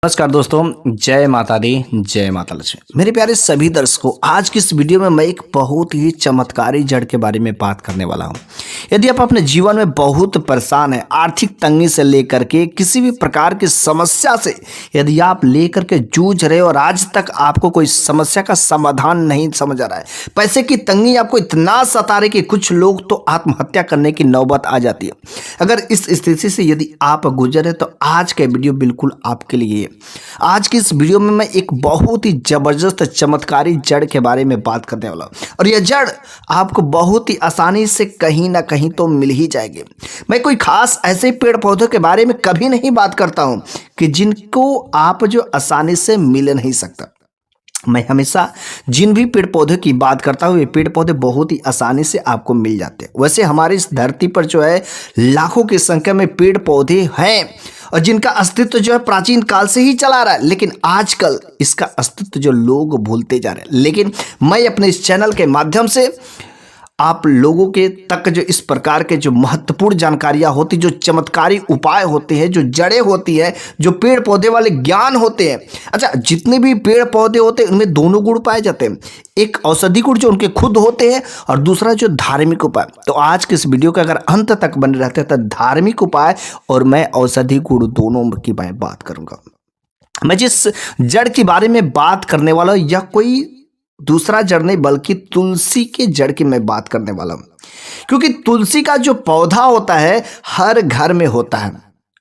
नमस्कार दोस्तों, जय माता दी, जय माता लक्ष्मी। मेरे प्यारे सभी दर्शकों, आज की इस वीडियो में मैं एक बहुत ही चमत्कारी जड़ के बारे में बात करने वाला हूं। यदि आप अपने जीवन में बहुत परेशान हैं, आर्थिक तंगी से लेकर के किसी भी प्रकार की समस्या से यदि आप लेकर के जूझ रहे हो और आज तक आपको कोई समस्या का समाधान नहीं समझ आ रहा है, पैसे की तंगी आपको इतना सता रही कि कुछ लोग तो आत्महत्या करने की नौबत आ जाती है। अगर इस स्थिति से यदि आप गुजरे तो आज का वीडियो बिल्कुल आपके लिए है। आज की इस वीडियो में मैं एक बहुत ही जबरदस्त चमत्कारी जड़ के बारे में बात करने वाला हूं और यह जड़ आपको बहुत ही आसानी से कहीं ना कहीं तो मिल ही जाएगी। मैं कोई खास ऐसे पेड़ पौधों के बारे में कभी नहीं बात करता हूं कि जिनको आप जो आसानी से मिल नहीं सकता। मैं हमेशा जिन भी पेड़ पौधे की बात करता हूँ, ये पेड़ पौधे बहुत ही आसानी से आपको मिल जाते हैं। वैसे हमारी इस धरती पर जो है लाखों की संख्या में पेड़ पौधे हैं और जिनका अस्तित्व जो है प्राचीन काल से ही चला रहा है, लेकिन आजकल इसका अस्तित्व जो लोग भूलते जा रहे हैं। लेकिन मैं अपने इस चैनल के माध्यम से आप लोगों के तक जो इस प्रकार के जो महत्वपूर्ण जानकारियां होती, जो चमत्कारी उपाय होते हैं, जो जड़ें होती है, जो पेड़ पौधे वाले ज्ञान होते हैं। अच्छा, जितने भी पेड़ पौधे होते हैं उनमें दोनों गुण पाए जाते हैं, एक औषधि गुण जो उनके खुद होते हैं और दूसरा जो धार्मिक उपाय। तो आज के इस वीडियो के अगर अंत तक बने रहते हैं तो धार्मिक उपाय और मैं औषधि गुण दोनों की मैं बात करूंगा। मैं जिस जड़ के बारे में बात करने वाला हूं, यह कोई दूसरा जड़ नहीं बल्कि तुलसी के जड़ की मैं बात करने वाला हूं, क्योंकि तुलसी का जो पौधा होता है हर घर में होता है,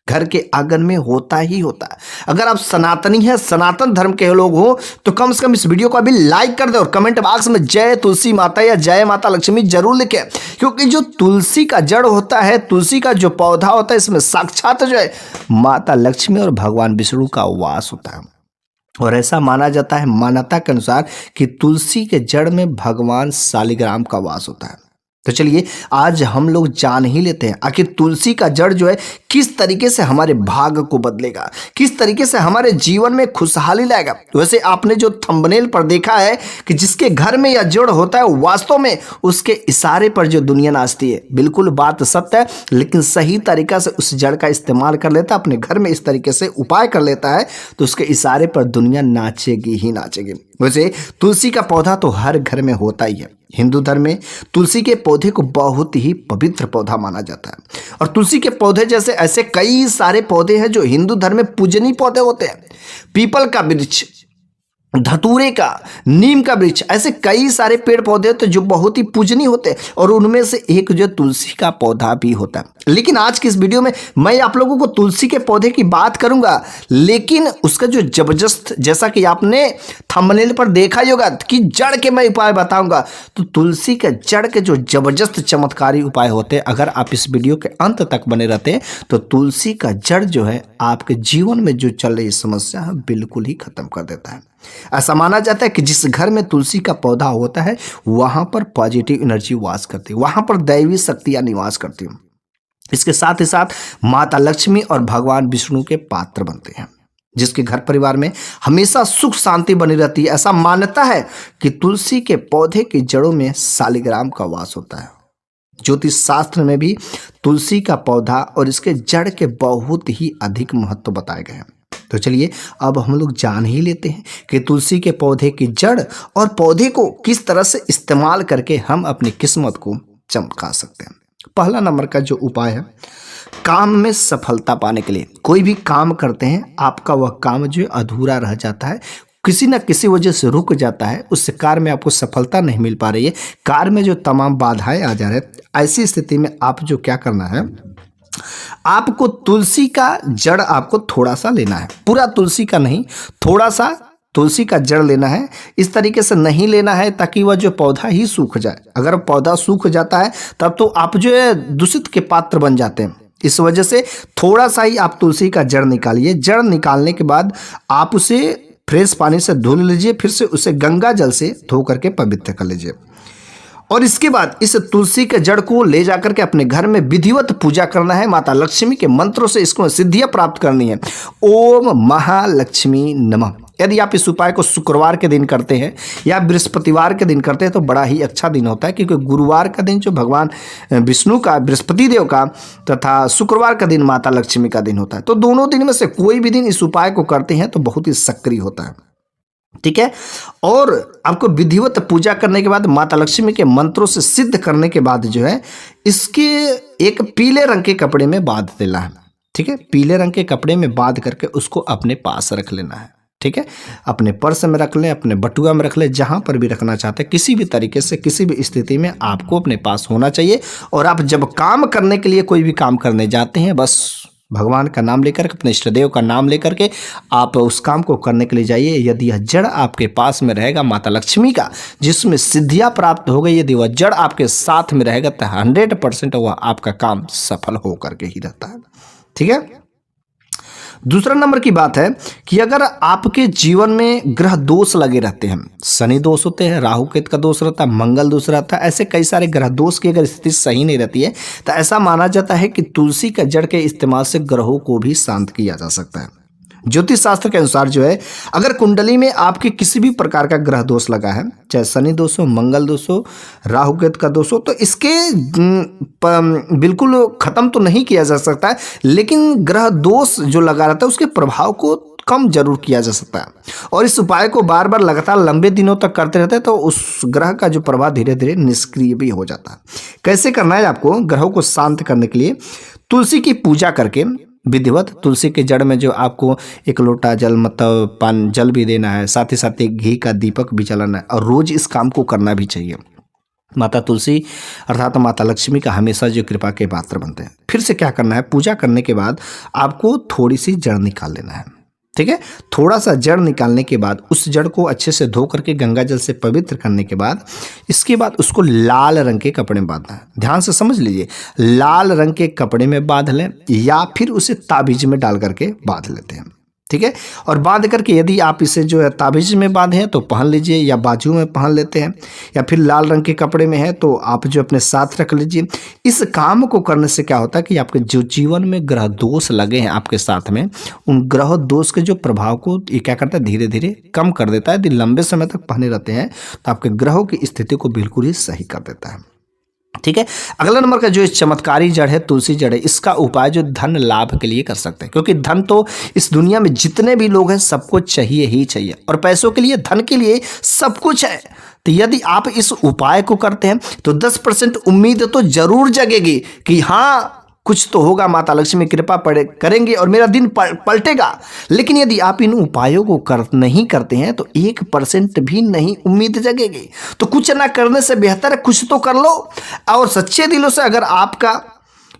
घर के आंगन में होता ही होता है। अगर आप सनातनी हैं, सनातन धर्म के लोग हो तो कम से कम इस वीडियो को अभी लाइक कर दे और कमेंट बॉक्स में जय तुलसी माता या जय माता लक्ष्मी जरूर लिखें, क्योंकि जो तुलसी का जड़ होता है, तुलसी का जो पौधा होता है, इसमें साक्षात जो है माता लक्ष्मी और भगवान विष्णु का वास होता है। और ऐसा माना जाता है, मान्यता के अनुसार, कि तुलसी के जड़ में भगवान शालिग्राम का वास होता है। तो चलिए आज हम लोग जान ही लेते हैं आखिर तुलसी का जड़ जो है किस तरीके से हमारे भाग्य को बदलेगा, किस तरीके से हमारे जीवन में खुशहाली लाएगा। वैसे आपने जो थंबनेल पर देखा है कि जिसके घर में यह जड़ होता है वास्तव में उसके इशारे पर जो दुनिया नाचती है। बिल्कुल बात सत्य है, लेकिन सही तरीका से उस जड़ का इस्तेमाल कर लेता है, अपने घर में इस तरीके से उपाय कर लेता है तो उसके इशारे पर दुनिया नाचेगी ही नाचेगी। वैसे तुलसी का पौधा तो हर घर में होता ही है। हिंदू धर्म में तुलसी के पौधे को बहुत ही पवित्र पौधा माना जाता है और तुलसी के पौधे जैसे ऐसे कई सारे पौधे हैं जो हिंदू धर्म में पूजनीय पौधे होते हैं। पीपल का वृक्ष, धतूरे का, नीम का वृक्ष, ऐसे कई सारे पेड़ पौधे होते हैं जो बहुत ही पूजनीय होते हैं और उनमें से एक जो तुलसी का पौधा भी होता है। लेकिन आज की इस वीडियो में मैं आप लोगों को तुलसी के पौधे की बात करूंगा, लेकिन उसका जो जबरदस्त, जैसा कि आपने थंबनेल पर देखा ही होगा कि जड़ के मैं उपाय बताऊंगा, तो तुलसी के जड़ के जो जबरदस्त चमत्कारी उपाय होते हैं, अगर आप इस वीडियो के अंत तक बने रहते हैं तो तुलसी का जड़ जो है आपके जीवन में जो चल रही समस्या है बिल्कुल ही खत्म कर देता है। ऐसा माना जाता है कि जिस घर में तुलसी का पौधा होता है वहां पर पॉजिटिव एनर्जी वास करती है, वहां पर दैवी शक्तियां निवास करती हैं। इसके साथ ही साथ माता लक्ष्मी और भगवान विष्णु के पात्र बनते हैं, जिसके घर परिवार में हमेशा सुख शांति बनी रहती है। ऐसा मान्यता है कि तुलसी के पौधे की जड़ों में शालिग्राम का वास होता है। ज्योतिष शास्त्र में भी तुलसी का पौधा और इसके जड़ के बहुत ही अधिक महत्व बताए गए हैं। तो चलिए अब हम लोग जान ही लेते हैं कि तुलसी के पौधे की जड़ और पौधे को किस तरह से इस्तेमाल करके हम अपनी किस्मत को चमका सकते हैं। पहला नंबर का जो उपाय है, काम में सफलता पाने के लिए कोई भी काम करते हैं, आपका वह काम जो अधूरा रह जाता है, किसी न किसी वजह से रुक जाता है, उस कार्य में आपको सफलता नहीं मिल पा रही है, कार्य में जो तमाम बाधाएं आ जा रहे हैं, ऐसी स्थिति में आप जो क्या करना है, आपको तुलसी का जड़ आपको थोड़ा सा लेना है, पूरा तुलसी का नहीं, थोड़ा सा तुलसी का जड़ लेना है। इस तरीके से नहीं लेना है ताकि वह जो पौधा ही सूख जाए। अगर पौधा सूख जाता है तब तो आप जो है दूषित के पात्र बन जाते हैं। इस वजह से थोड़ा सा ही आप तुलसी का जड़ निकालिए। जड़ निकालने के बाद आप उसे फ्रेश पानी से धो लीजिए, फिर से उसे गंगा जल से धो करके पवित्र कर लीजिए और इसके बाद इस तुलसी के जड़ को ले जाकर के अपने घर में विधिवत पूजा करना है। माता लक्ष्मी के मंत्रों से इसको सिद्धियां प्राप्त करनी है। ओम महालक्ष्मी नमः, यदि आप इस उपाय को शुक्रवार के दिन करते हैं या बृहस्पतिवार के दिन करते हैं तो बड़ा ही अच्छा दिन होता है, क्योंकि गुरुवार का दिन जो भगवान विष्णु का, बृहस्पति देव का, तथा शुक्रवार का दिन माता लक्ष्मी का दिन होता है। तो दोनों दिन में से कोई भी दिन इस उपाय को करते हैं तो बहुत ही सक्रिय होता है। ठीक है। और आपको विधिवत पूजा करने के बाद माता लक्ष्मी के मंत्रों से सिद्ध करने के बाद जो है इसके एक पीले रंग के कपड़े में बांध देना है। ठीक है, पीले रंग के कपड़े में बांध करके उसको अपने पास रख लेना है। ठीक है, अपने पर्स में रख लें, अपने बटुआ में रख लें, जहां पर भी रखना चाहते हैं, किसी भी तरीके से किसी भी स्थिति में आपको अपने पास होना चाहिए। और आप जब काम करने के लिए कोई भी काम करने जाते हैं, बस भगवान का नाम लेकर के, अपने इष्ट देव का नाम लेकर के आप उस काम को करने के लिए जाइए। यदि यह जड़ आपके पास में रहेगा माता लक्ष्मी का, जिसमें सिद्धियां प्राप्त हो गई, यदि वह जड़ आपके साथ में रहेगा तो 100% वह आपका काम सफल होकर के ही रहता है। ठीक है। दूसरा नंबर की बात है कि अगर आपके जीवन में ग्रह दोष लगे रहते हैं, शनि दोष होते हैं, राहु केतु का दोष रहता है, मंगल दोष रहता है, ऐसे कई सारे ग्रह दोष की अगर स्थिति सही नहीं रहती है तो ऐसा माना जाता है कि तुलसी का जड़ के इस्तेमाल से ग्रहों को भी शांत किया जा सकता है। ज्योतिष शास्त्र के अनुसार जो है, अगर कुंडली में आपके किसी भी प्रकार का ग्रह दोष लगा है, चाहे शनि दोष हो, मंगल दोष हो, राहु केतु का दोष हो, तो इसके बिल्कुल खत्म तो नहीं किया जा सकता है, लेकिन ग्रह दोष जो लगा रहता है उसके प्रभाव को कम जरूर किया जा सकता है। और इस उपाय को बार बार लगातार लंबे दिनों तक करते रहते हैं तो उस ग्रह का जो प्रभाव धीरे धीरे निष्क्रिय भी हो जाता है। कैसे करना है आपको ग्रहों को शांत करने के लिए? तुलसी की पूजा करके विधिवत तुलसी के जड़ में जो आपको एक लोटा जल, मतलब पान जल भी देना है, साथ ही साथ एक घी का दीपक भी जलाना है, और रोज इस काम को करना भी चाहिए। माता तुलसी अर्थात माता लक्ष्मी का हमेशा जो कृपा के पात्र बनते हैं। फिर से क्या करना है, पूजा करने के बाद आपको थोड़ी सी जड़ निकाल लेना है। ठीक है, थोड़ा सा जड़ निकालने के बाद उस जड़ को अच्छे से धो करके गंगा जल से पवित्र करने के बाद इसके बाद उसको लाल रंग के कपड़े में बांधना है। ध्यान से समझ लीजिए, लाल रंग के कपड़े में बांध लें या फिर उसे ताबीज में डाल करके बांध लेते हैं। ठीक है, और बांध करके यदि आप इसे जो है ताबीज में बांधे हैं तो पहन लीजिए, या बाजू में पहन लेते हैं, या फिर लाल रंग के कपड़े में है तो आप जो अपने साथ रख लीजिए। इस काम को करने से क्या होता है कि आपके जो जीवन में ग्रह दोष लगे हैं आपके साथ में, उन ग्रह दोष के जो प्रभाव को ये क्या करता है, धीरे धीरे कम कर देता है। यदि लंबे समय तक पहने रहते हैं तो आपके ग्रहों की स्थिति को बिल्कुल ही सही कर देता है। ठीक है, अगला नंबर का जो चमत्कारी जड़ है तुलसी जड़ है, इसका उपाय जो धन लाभ के लिए कर सकते हैं, क्योंकि धन तो इस दुनिया में जितने भी लोग हैं सबको चाहिए ही चाहिए, और पैसों के लिए, धन के लिए सब कुछ है। तो यदि आप इस उपाय को करते हैं तो 10% उम्मीद तो जरूर जगेगी कि हाँ कुछ तो होगा, माता लक्ष्मी कृपा करेंगे और मेरा दिन पलटेगा। लेकिन यदि आप इन उपायों को नहीं करते हैं तो 1% भी नहीं उम्मीद जगेगी। तो कुछ ना करने से बेहतर है कुछ तो कर लो, और सच्चे दिलों से अगर आपका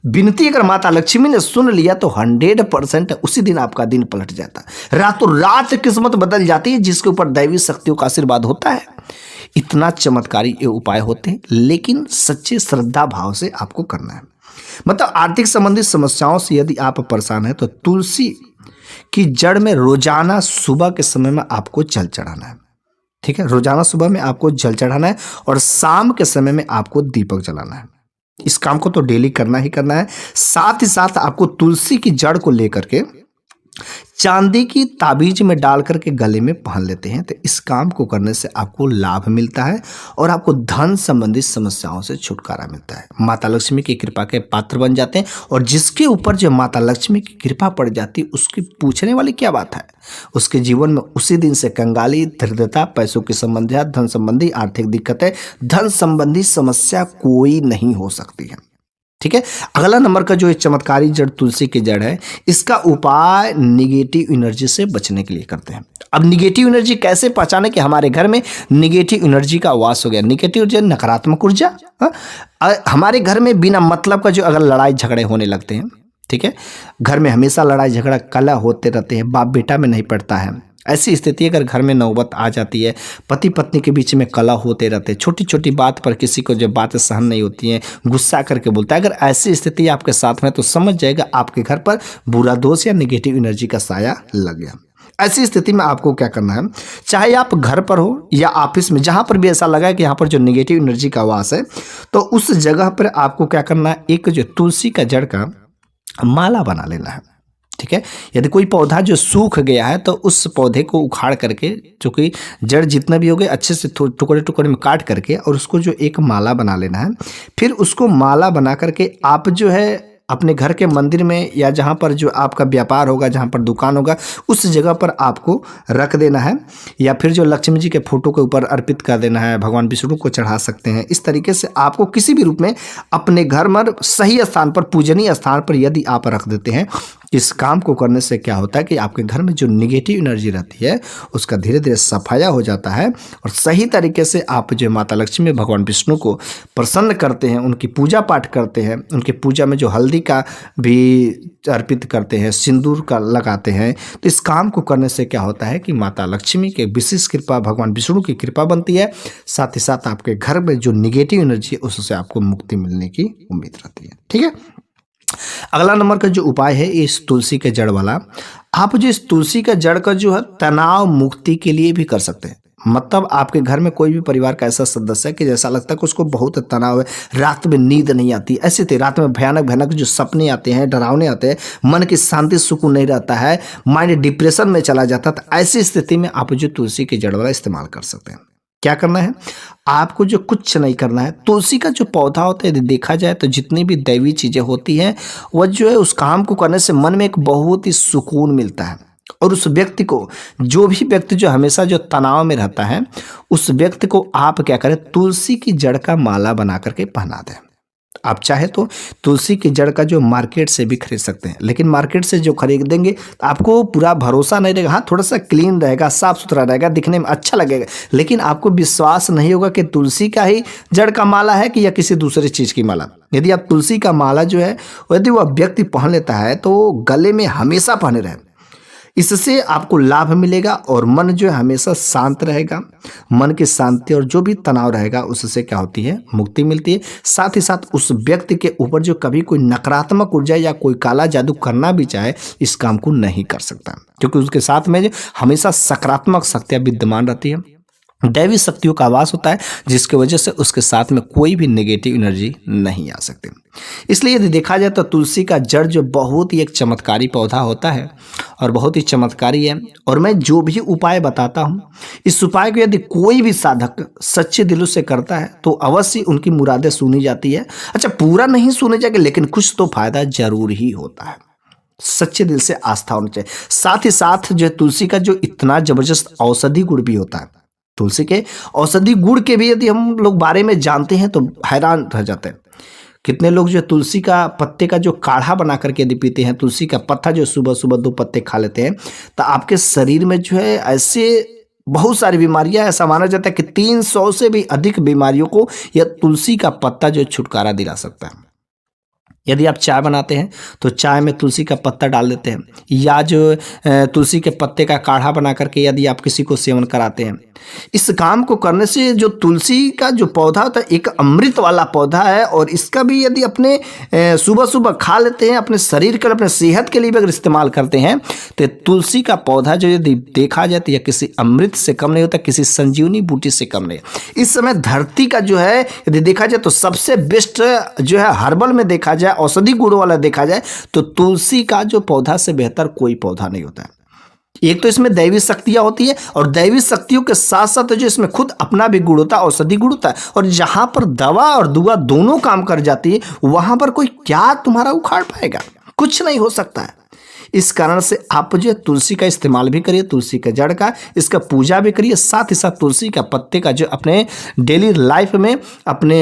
विनती अगर माता लक्ष्मी ने सुन लिया तो 100% उसी दिन आपका दिन पलट जाता है, रातों रात किस्मत बदल जाती है, जिसके ऊपर दैवी शक्तियों का आशीर्वाद होता है। इतना चमत्कारी ये उपाय होते हैं, लेकिन सच्चे श्रद्धा भाव से आपको करना है। मतलब आर्थिक संबंधित समस्याओं से यदि आप परेशान हैं तो तुलसी की जड़ में रोजाना सुबह के समय में आपको जल चढ़ाना है। ठीक है, रोजाना सुबह में आपको जल चढ़ाना है और शाम के समय में आपको दीपक जलाना है। इस काम को तो डेली करना ही करना है। साथ ही साथ आपको तुलसी की जड़ को लेकर के चांदी की ताबीज में डाल करके गले में पहन लेते हैं। तो इस काम को करने से आपको लाभ मिलता है और आपको धन संबंधित समस्याओं से छुटकारा मिलता है। माता लक्ष्मी की कृपा के पात्र बन जाते हैं, और जिसके ऊपर जो माता लक्ष्मी की कृपा पड़ जाती है उसकी पूछने वाली क्या बात है। उसके जीवन में उसी दिन से कंगाली, दरिद्रता, पैसों की समस्या, धन संबंधी आर्थिक दिक्कतें, धन संबंधी समस्या कोई नहीं हो सकती है। ठीक है, अगला नंबर का जो चमत्कारी जड़ तुलसी की जड़ है, इसका उपाय निगेटिव एनर्जी से बचने के लिए करते हैं। अब निगेटिव एनर्जी कैसे पहचाने कि हमारे घर में निगेटिव एनर्जी का वास हो गया। निगेटिव ऊर्जा, नकारात्मक ऊर्जा, हमारे घर में बिना मतलब का जो अगर लड़ाई झगड़े होने लगते हैं, ठीक है, घर में हमेशा लड़ाई झगड़ा कलह होते रहते हैं, बाप बेटा में नहीं पड़ता है, ऐसी स्थिति अगर घर में नौबत आ जाती है, पति पत्नी के बीच में कलह होते रहते हैं, छोटी छोटी बात पर किसी को जब बातें सहन नहीं होती हैं, गुस्सा करके बोलता है, अगर ऐसी स्थिति आपके साथ में तो समझ जाएगा आपके घर पर बुरा दोष या नेगेटिव एनर्जी का साया लग गया। ऐसी स्थिति में आपको क्या करना है, चाहे आप घर पर हो या ऑफिस में, जहां पर भी ऐसा लगा है कि यहाँ पर जो नेगेटिव एनर्जी का वास है, तो उस जगह पर आपको क्या करना है, एक जो तुलसी का जड़ का माला बना लेना है। ठीक है। यदि कोई पौधा जो सूख गया है तो उस पौधे को उखाड़ करके, चूंकि जड़ जितना भी हो गए अच्छे से टुकड़े टुकड़े में काट करके और उसको जो एक माला बना लेना है। फिर उसको माला बना करके आप जो है अपने घर के मंदिर में या जहाँ पर जो आपका व्यापार होगा, जहाँ पर दुकान होगा, उस जगह पर आपको रख देना है, या फिर जो लक्ष्मी जी के फोटो के ऊपर अर्पित कर देना है, भगवान विष्णु को चढ़ा सकते हैं। इस तरीके से आपको किसी भी रूप में अपने घर में सही स्थान पर, पूजनीय स्थान पर यदि आप रख देते हैं, इस काम को करने से क्या होता है कि आपके घर में जो निगेटिव एनर्जी रहती है उसका धीरे धीरे सफाया हो जाता है और सही तरीके से आप जो माता लक्ष्मी, भगवान विष्णु को प्रसन्न करते हैं, उनकी पूजा पाठ करते हैं, उनकी पूजा में जो हल्दी का भी अर्पित करते हैं, सिंदूर का लगाते हैं, तो इस काम को करने से क्या होता है कि माता लक्ष्मी की विशेष कृपा, भगवान विष्णु की कृपा बनती है। साथ ही साथ आपके घर में जो निगेटिव एनर्जी है उससे आपको मुक्ति मिलने की उम्मीद रहती है। ठीक है। अगला नंबर का जो उपाय है इस तुलसी के जड़ वाला, आप जो इस तुलसी का जड़ का जो है तनाव मुक्ति के लिए भी कर सकते हैं। मतलब आपके घर में कोई भी परिवार का ऐसा सदस्य है कि जैसा लगता है कि उसको बहुत तनाव है, रात में नींद नहीं आती, ऐसे थे रात में भयानक भयानक जो सपने आते हैं, डरावने आते हैं, मन की शांति सुकून नहीं रहता है, माइंड डिप्रेशन में चला जाता है, तो ऐसी स्थिति में आप जो तुलसी के जड़ वाला इस्तेमाल कर सकते हैं। क्या करना है आपको, जो कुछ नहीं करना है, तुलसी का जो पौधा होता है यदि देखा जाए तो जितनी भी दैवी चीजें होती हैं वह जो है उस काम को करने से मन में एक बहुत ही सुकून मिलता है और उस व्यक्ति को, जो भी व्यक्ति जो हमेशा जो तनाव में रहता है, उस व्यक्ति को आप क्या करें, तुलसी की जड़ का माला बना करके पहना दें। आप चाहे तो तुलसी की जड़ का जो मार्केट से भी खरीद सकते हैं, लेकिन मार्केट से जो खरीदेंगे तो आपको पूरा भरोसा नहीं रहेगा। हाँ, थोड़ा सा क्लीन रहेगा, साफ सुथरा रहेगा, दिखने में अच्छा लगेगा, लेकिन आपको विश्वास नहीं होगा कि तुलसी का ही जड़ का माला है कि या किसी दूसरी चीज़ की माला। यदि आप तुलसी का माला जो है यदि वह व्यक्ति पहन लेता है तो गले में हमेशा पहने रहे, इससे आपको लाभ मिलेगा और मन जो है हमेशा शांत रहेगा। मन की शांति और जो भी तनाव रहेगा उससे क्या होती है, मुक्ति मिलती है। साथ ही साथ उस व्यक्ति के ऊपर जो कभी कोई नकारात्मक ऊर्जा या कोई काला जादू करना भी चाहे इस काम को नहीं कर सकता, क्योंकि उसके साथ में हमेशा सकारात्मक शक्तियाँ विद्यमान रहती है, दैवी शक्तियों का आवास होता है, जिसकी वजह से उसके साथ में कोई भी नेगेटिव एनर्जी नहीं आ सकती। इसलिए यदि देखा जाए तो तुलसी का जड़ जो बहुत ही एक चमत्कारी पौधा होता है और बहुत ही चमत्कारी है। और मैं जो भी उपाय बताता हूँ, इस उपाय को यदि कोई भी साधक सच्चे दिलों से करता है तो अवश्य उनकी मुरादें सुनी जाती है। अच्छा, पूरा नहीं सुने जाएगा, लेकिन कुछ तो फायदा जरूर ही होता है। सच्चे दिल से आस्था होनी चाहिए। साथ ही साथ जो तुलसी का जो इतना जबरदस्त औषधि गुण भी होता है, तुलसी के औषधि गुण के भी यदि हम लोग बारे में जानते हैं तो हैरान रह जाते हैं। कितने लोग जो तुलसी का पत्ते का जो काढ़ा बना करके यदि पीते हैं, तुलसी का पत्ता जो सुबह सुबह 2 पत्ते खा लेते हैं, तो आपके शरीर में जो है ऐसे बहुत सारी बीमारियां, ऐसा माना जाता है कि 300 से भी अधिक बीमारियों को यह तुलसी का पत्ता जो छुटकारा दिला सकता है। यदि आप चाय बनाते हैं तो चाय में तुलसी का पत्ता डाल देते हैं, या जो तुलसी के पत्ते का काढ़ा बना करके यदि आप किसी को सेवन कराते हैं, इस काम को करने से जो तुलसी का जो पौधा होता है एक अमृत वाला पौधा है और इसका भी यदि अपने सुबह सुबह खा लेते हैं, अपने शरीर के लिए, अपने सेहत के लिए भी अगर इस्तेमाल करते हैं, तो तुलसी का पौधा जो यदि देखा जाए तो यह किसी अमृत से कम नहीं होता, किसी संजीवनी बूटी से कम नहीं। इस समय धरती का जो है यदि देखा जाए तो सबसे बेस्ट जो है हर्बल में देखा जाए, औषधि गुण वाला देखा जाए तो तुलसी का जो पौधा से बेहतर कोई पौधा नहीं होता है। एक तो इसमें दैवी शक्तियां होती है और दैवी शक्तियों के साथ साथ जो इसमें खुद अपना भी गुण होता है, औषधि गुण होता है। और जहां पर दवा और दुआ दोनों काम कर जाती है वहां पर कोई क्या तुम्हारा उखाड़ पाएगा, कुछ नहीं हो सकता है। इस कारण से आप जो तुलसी का इस्तेमाल भी करिए, तुलसी के जड़ का, इसका पूजा भी करिए। साथ ही साथ तुलसी का पत्ते का जो अपने डेली लाइफ में अपने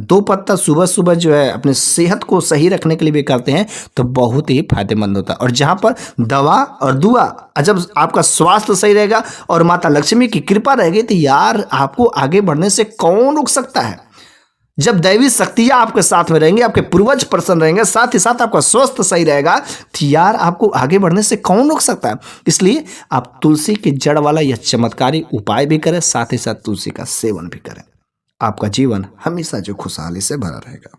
2 पत्ता सुबह सुबह जो है अपने सेहत को सही रखने के लिए भी करते हैं तो बहुत ही फायदेमंद होता है। और जहाँ पर दवा और दुआ, जब आपका स्वास्थ्य सही रहेगा और माता लक्ष्मी की कृपा रहेगी तो यार आपको आगे बढ़ने से कौन रोक सकता है। जब दैवी शक्तियां आपके साथ में रहेंगे, आपके पूर्वज प्रसन्न रहेंगे, साथ ही साथ आपका स्वास्थ्य सही रहेगा, तो यार आपको आगे बढ़ने से कौन रोक सकता है। इसलिए आप तुलसी की जड़ वाला यह चमत्कारी उपाय भी करें, साथ ही साथ तुलसी का सेवन भी करें। आपका जीवन हमेशा जो खुशहाली से भरा रहेगा।